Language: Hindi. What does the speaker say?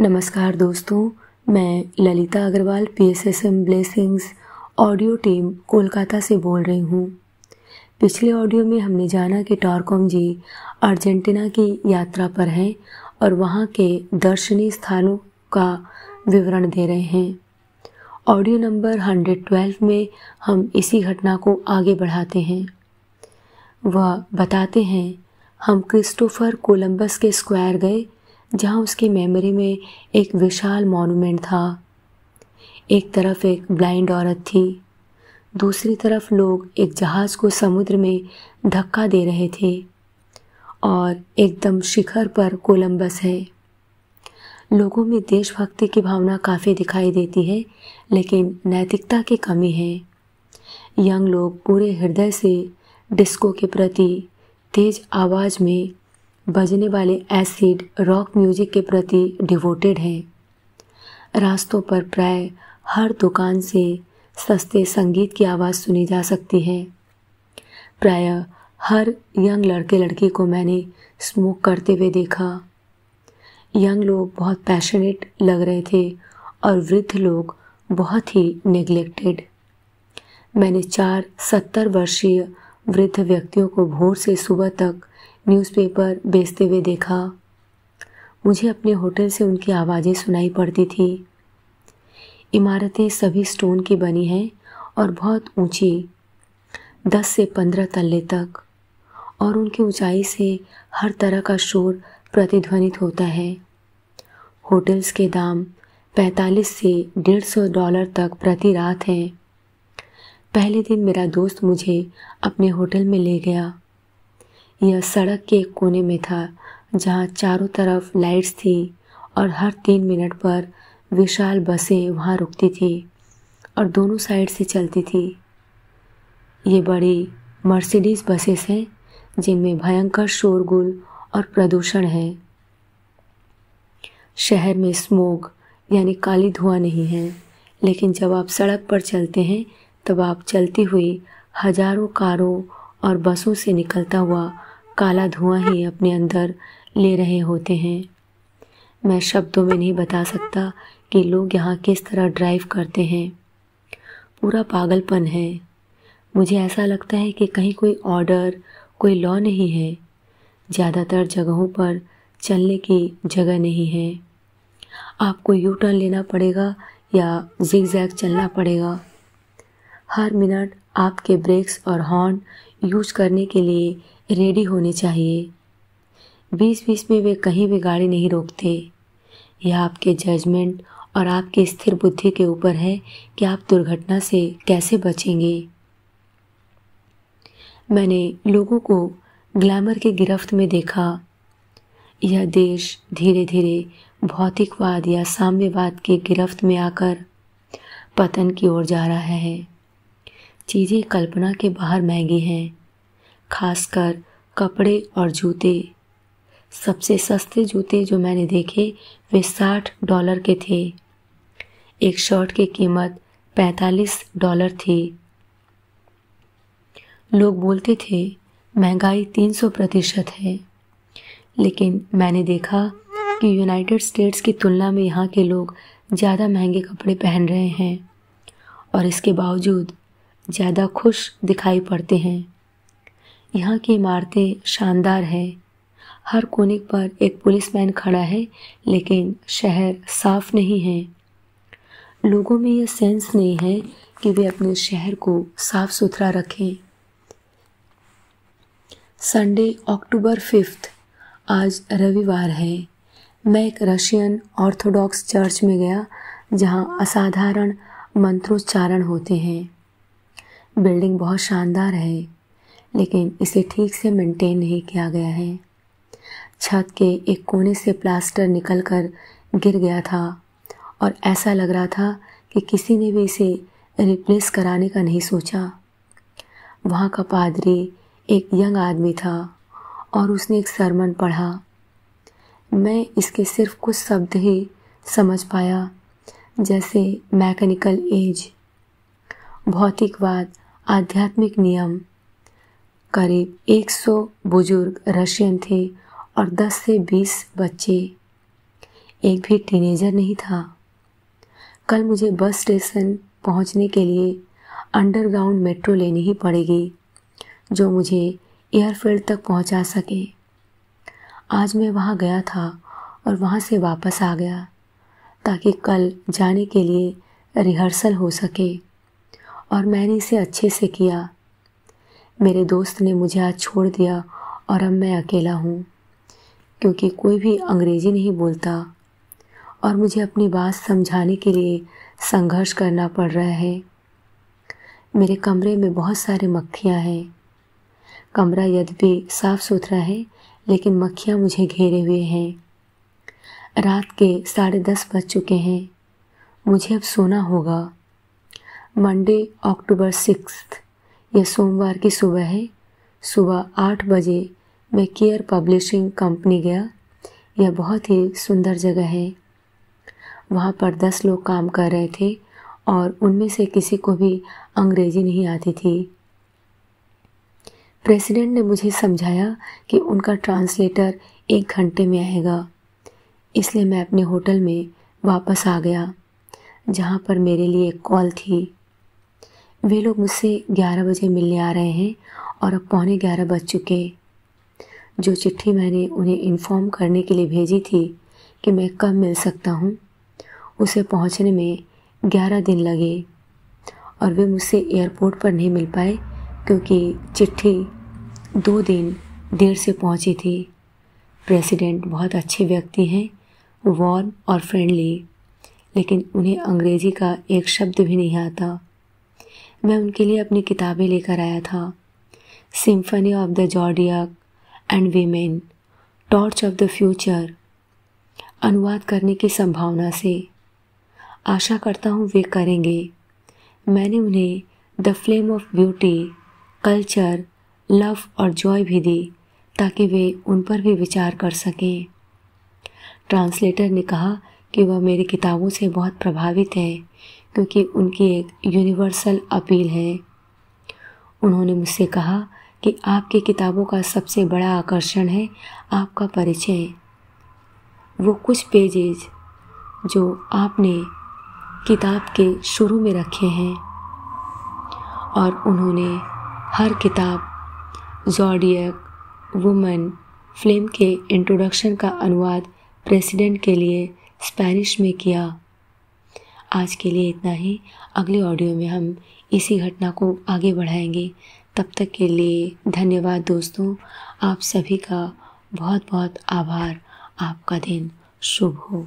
नमस्कार दोस्तों, मैं Lalita Agarwal PSSM blessings audio team Kolkata से बोल रही हूँ। पिछले ऑडियो में हमने जाना कि टॉरकॉम जी अर्जेंटीना की यात्रा पर हैं और वहाँ के दर्शनीय स्थानों का विवरण दे रहे हैं। ऑडियो नंबर 112 में हम इसी घटना को आगे बढ़ाते हैं। वह बताते हैं, हम क्रिस्टोफर कोलंबस के स्क्वायर गए जहाँ उसकी मेमोरी में एक विशाल मॉन्यूमेंट था। एक तरफ एक ब्लाइंड औरत थी, दूसरी तरफ लोग एक जहाज़ को समुद्र में धक्का दे रहे थे और एकदम शिखर पर कोलंबस है। लोगों में देशभक्ति की भावना काफ़ी दिखाई देती है, लेकिन नैतिकता की कमी है। यंग लोग पूरे हृदय से डिस्को के प्रति, तेज आवाज़ में बजने वाले एसिड रॉक म्यूजिक के प्रति डिवोटेड हैं। रास्तों पर प्राय हर दुकान से सस्ते संगीत की आवाज़ सुनी जा सकती है। प्रायः हर यंग लड़के लड़की को मैंने स्मोक करते हुए देखा। यंग लोग बहुत पैशनेट लग रहे थे और वृद्ध लोग बहुत ही नेग्लेक्टेड। मैंने 4 70 वर्षीय वृद्ध व्यक्तियों को भोर से सुबह तक न्यूज़पेपर बेचते हुए देखा। मुझे अपने होटल से उनकी आवाज़ें सुनाई पड़ती थी। इमारतें सभी स्टोन की बनी हैं और बहुत ऊंची, 10 से 15 तल्ले तक, और उनकी ऊंचाई से हर तरह का शोर प्रतिध्वनित होता है। होटल्स के दाम 45 से $150 तक प्रति रात हैं। पहले दिन मेरा दोस्त मुझे अपने होटल में ले गया। यह सड़क के एक कोने में था जहाँ चारों तरफ लाइट्स थी और हर 3 मिनट पर विशाल बसें वहाँ रुकती थी और दोनों साइड से चलती थी। ये बड़ी मर्सिडीज बसेस हैं जिनमें भयंकर शोरगुल और प्रदूषण है। शहर में स्मोग यानी काली धुआं नहीं है, लेकिन जब आप सड़क पर चलते हैं तब आप चलती हुई हजारों कारों और बसों से निकलता हुआ काला धुआं ही अपने अंदर ले रहे होते हैं। मैं शब्दों में नहीं बता सकता कि लोग यहाँ किस तरह ड्राइव करते हैं। पूरा पागलपन है। मुझे ऐसा लगता है कि कहीं कोई ऑर्डर, कोई लॉ नहीं है। ज़्यादातर जगहों पर चलने की जगह नहीं है। आपको यू टर्न लेना पड़ेगा या जिगजैग चलना पड़ेगा। हर मिनट आपके ब्रेक्स और हॉर्न यूज करने के लिए रेडी होने चाहिए। 20-20 में वे कहीं भी गाड़ी नहीं रोकते। यह आपके जजमेंट और आपकी स्थिर बुद्धि के ऊपर है कि आप दुर्घटना से कैसे बचेंगे। मैंने लोगों को ग्लैमर की गिरफ्त में देखा। यह देश धीरे धीरे भौतिकवाद या साम्यवाद की गिरफ्त में आकर पतन की ओर जा रहा है। चीज़ें कल्पना के बाहर महंगी हैं, खासकर कपड़े और जूते। सबसे सस्ते जूते जो मैंने देखे वे $60 के थे। एक शर्ट की कीमत $45 थी। लोग बोलते थे महंगाई 300% है, लेकिन मैंने देखा कि यूनाइटेड स्टेट्स की तुलना में यहाँ के लोग ज़्यादा महंगे कपड़े पहन रहे हैं और इसके बावजूद ज़्यादा खुश दिखाई पड़ते हैं। यहाँ की इमारतें शानदार हैं। हर कोने पर एक पुलिसमैन खड़ा है, लेकिन शहर साफ नहीं है। लोगों में यह सेंस नहीं है कि वे अपने शहर को साफ सुथरा रखें। संडे अक्टूबर 5 आज रविवार है। मैं एक रशियन ऑर्थोडॉक्स चर्च में गया जहाँ असाधारण मंत्रोच्चारण होते हैं। बिल्डिंग बहुत शानदार है, लेकिन इसे ठीक से मेंटेन नहीं किया गया है। छत के एक कोने से प्लास्टर निकलकर गिर गया था और ऐसा लग रहा था कि किसी ने भी इसे रिप्लेस कराने का नहीं सोचा। वहाँ का पादरी एक यंग आदमी था और उसने एक सरमन पढ़ा। मैं इसके सिर्फ कुछ शब्द ही समझ पाया, जैसे मैकेनिकल एज, भौतिकवाद, आध्यात्मिक नियम। करीब 100 बुजुर्ग रशियन थे और 10 से 20 बच्चे। एक भी टीनेजर नहीं था। कल मुझे बस स्टेशन पहुंचने के लिए अंडरग्राउंड मेट्रो लेनी ही पड़ेगी, जो मुझे एयरफील्ड तक पहुंचा सके। आज मैं वहां गया था और वहां से वापस आ गया ताकि कल जाने के लिए रिहर्सल हो सके, और मैंने इसे अच्छे से किया। मेरे दोस्त ने मुझे आज छोड़ दिया और अब मैं अकेला हूँ, क्योंकि कोई भी अंग्रेज़ी नहीं बोलता और मुझे अपनी बात समझाने के लिए संघर्ष करना पड़ रहा है। मेरे कमरे में बहुत सारे मक्खियाँ हैं। कमरा यद्यपि साफ़ सुथरा है, लेकिन मक्खियाँ मुझे घेरे हुए हैं। रात के 10:30 बज चुके हैं। मुझे अब सोना होगा। मंडे अक्टूबर 6, यह सोमवार की सुबह है। सुबह 8 बजे मैं केयर पब्लिशिंग कंपनी गया। यह बहुत ही सुंदर जगह है। वहाँ पर 10 लोग काम कर रहे थे और उनमें से किसी को भी अंग्रेज़ी नहीं आती थी। प्रेसिडेंट ने मुझे समझाया कि उनका ट्रांसलेटर 1 घंटे में आएगा, इसलिए मैं अपने होटल में वापस आ गया, जहाँ पर मेरे लिए एक कॉल थी। वे लोग मुझसे 11 बजे मिलने आ रहे हैं और अब 11:15 बज चुके। जो चिट्ठी मैंने उन्हें इन्फॉर्म करने के लिए भेजी थी कि मैं कब मिल सकता हूँ, उसे पहुँचने में 11 दिन लगे और वे मुझसे एयरपोर्ट पर नहीं मिल पाए, क्योंकि चिट्ठी 2 दिन देर से पहुँची थी। प्रेसिडेंट बहुत अच्छे व्यक्ति हैं, वार्म और फ्रेंडली, लेकिन उन्हें अंग्रेज़ी का एक शब्द भी नहीं आता। मैं उनके लिए अपनी किताबें लेकर आया था, symphony of the zodiac and women, torch of the future, अनुवाद करने की संभावना से। आशा करता हूँ वे करेंगे। मैंने उन्हें the flame of beauty, culture, love और जॉय भी दी, ताकि वे उन पर भी विचार कर सकें। ट्रांसलेटर ने कहा कि वह मेरी किताबों से बहुत प्रभावित है, क्योंकि उनकी एक यूनिवर्सल अपील है। उन्होंने मुझसे कहा कि आपकी किताबों का सबसे बड़ा आकर्षण है आपका परिचय, वो कुछ पेजेज जो आपने किताब के शुरू में रखे हैं। और उन्होंने हर किताब ज़ोडिएक, वुमन, फ्लेम के इंट्रोडक्शन का अनुवाद प्रेसिडेंट के लिए स्पेनिश में किया। आज के लिए इतना ही। अगले ऑडियो में हम इसी घटना को आगे बढ़ाएंगे। तब तक के लिए धन्यवाद दोस्तों। आप सभी का बहुत बहुत आभार। आपका दिन शुभ हो।